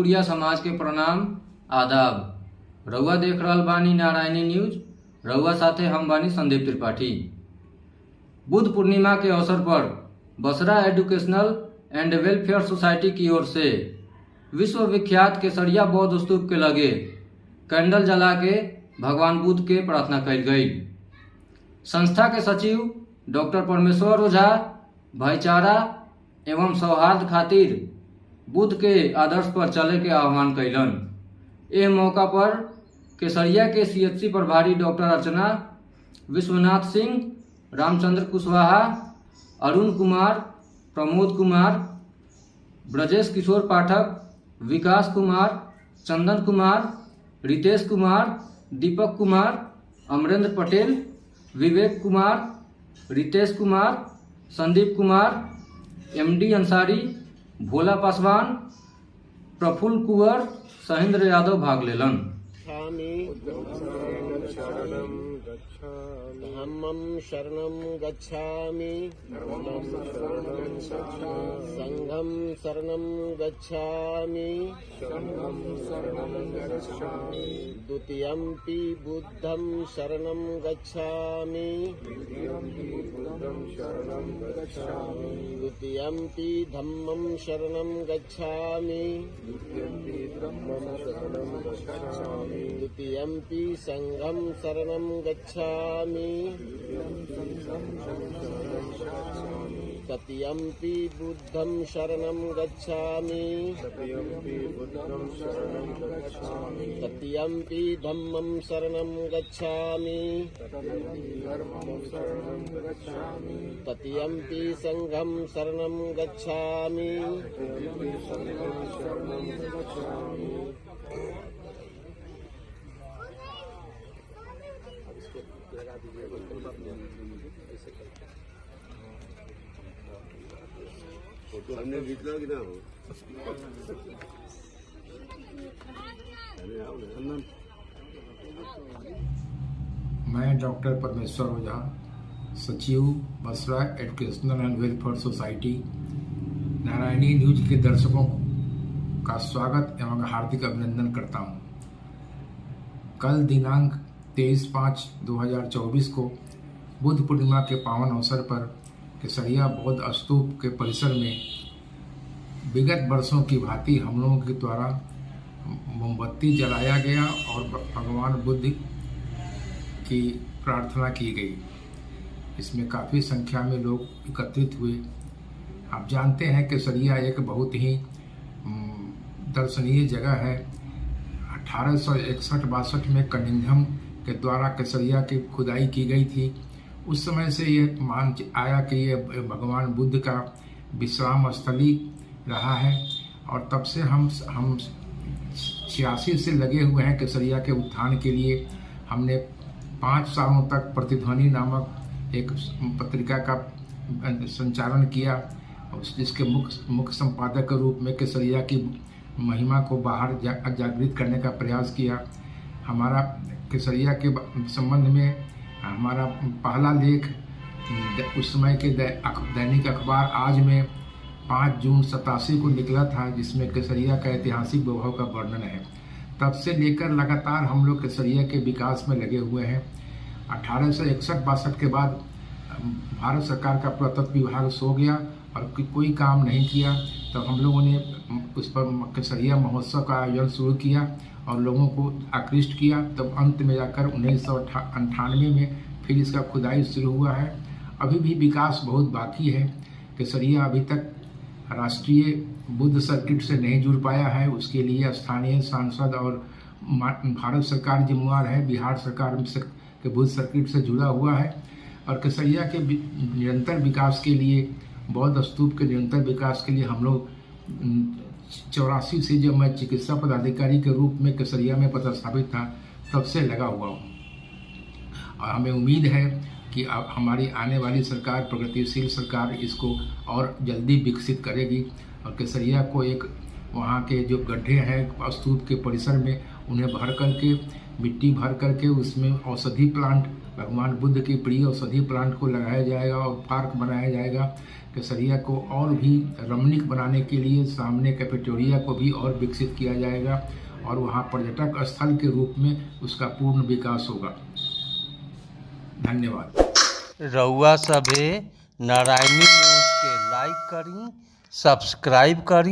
भोजपुरिया समाज के प्रणाम आदाब। रउआ देख रहल बानी नारायणी न्यूज। रउआ साथे हम बानी संदीप त्रिपाठी। बुद्ध पूर्णिमा के अवसर पर Basra educational and welfare society की ओर से विश्व विख्यात केसरिया बौद्ध स्तूप के लगे कैंडल जला के भगवान बुद्ध के प्रार्थना कल गई। संस्था के सचिव डॉक्टर परमेश्वर ओझा भाईचारा एवं सौहार्द खातिर बुद्ध के आदर्श पर चले के आह्वान कैलन। एह मौका पर केसरिया के सीएचसी प्रभारी डॉक्टर अर्चना, विश्वनाथ सिंह, रामचंद्र कुशवाहा, अरुण कुमार, प्रमोद कुमार, ब्रजेश किशोर पाठक, विकास कुमार, चंदन कुमार, रितेश कुमार, दीपक कुमार, अमरेंद्र पटेल, विवेक कुमार, रितेश कुमार, संदीप कुमार, एमडी अंसारी, भोला पासवान, प्रफुल्ल कुंवर, सहेंद्र यादव भाग लेलन। धम्मं शरणं गच्छामि, संघं शरणं गच्छामि, द्वितीयंपि बुद्धं शरणं गच्छामि, द्वितीयंपि धम्मं शरणं गच्छामि, द्वितीयंपि संघं शरणं गच्छामि, तृतीयंपि बुद्धं शरणं गच्छामि, तृतीयंपि धम्मं शरणं गच्छामि, तृतीयंपि संघं शरणं गच्छामि। फोटो हमने खींचना कि ना हो? मैं डॉक्टर परमेश्वर ओझा, सचिव Basra educational and welfare society, Narayani news के दर्शकों का स्वागत एवं हार्दिक अभिनंदन करता हूं। कल दिनांक 23/5/2024 को बुद्ध पूर्णिमा के पावन अवसर पर केसरिया बौद्ध स्तूप के परिसर में विगत वर्षों की भांति हम लोगों के द्वारा मोमबत्ती जलाया गया और भगवान बुद्ध की प्रार्थना की गई। इसमें काफ़ी संख्या में लोग एकत्रित हुए। आप जानते हैं केसरिया एक बहुत ही दर्शनीय जगह है। 1861-62 में कनिंघम के द्वारा केसरिया की खुदाई की गई थी। उस समय से यह मान आया कि यह भगवान बुद्ध का विश्राम स्थली रहा है और तब से हम 86 से लगे हुए हैं केसरिया के उत्थान के लिए। हमने 5 सालों तक प्रतिध्वनि नामक एक पत्रिका का संचालन किया, जिसके मुख्य संपादक के रूप में केसरिया की महिमा को बाहर जागृत करने का प्रयास किया। हमारा केसरिया के संबंध में हमारा पहला लेख उस समय के दैनिक अखबार आज में 5 जून 87 को निकला था, जिसमें केसरिया का ऐतिहासिक वैभव का वर्णन है। तब से लेकर लगातार हम लोग केसरिया के विकास में लगे हुए हैं। 1861-62 के बाद भारत सरकार का पुरातत्व विभाग सो गया और कोई काम नहीं किया। तब हम लोगों ने उस पर केसरिया महोत्सव का आयोजन शुरू किया और लोगों को आकृष्ट किया। तब अंत में जाकर 1998 में फिर इसका खुदाई शुरू हुआ है। अभी भी विकास बहुत बाकी है। केसरिया अभी तक राष्ट्रीय बुद्ध सर्किट से नहीं जुड़ पाया है। उसके लिए स्थानीय सांसद और भारत सरकार जिम्मेवार है। बिहार सरकार के बुद्ध सर्किट से जुड़ा हुआ है और केसरिया के निरंतर विकास के लिए, बौद्ध स्तूप के निरंतर विकास के लिए हम लोग 84 से जब मैं चिकित्सा पदाधिकारी के रूप में केसरिया में पदस्थापित था तब से लगा हुआ हूँ और हमें उम्मीद है कि अब हमारी आने वाली सरकार, प्रगतिशील सरकार, इसको और जल्दी विकसित करेगी और केसरिया को एक वहाँ के जो गड्ढे हैं स्तूप के परिसर में उन्हें भर करके, मिट्टी भर करके उसमें औषधि प्लांट, भगवान बुद्ध की प्रिय औषधि प्लांट को लगाया जाएगा और पार्क बनाया जाएगा। केसरिया को और भी रमणीक बनाने के लिए सामने कैफेटेरिया को भी और विकसित किया जाएगा और वहाँ पर्यटक स्थल के रूप में उसका पूर्ण विकास होगा। धन्यवाद। रउआ सभे नारायणी न्यूज़ के लाइक करी, सब्सक्राइब करी।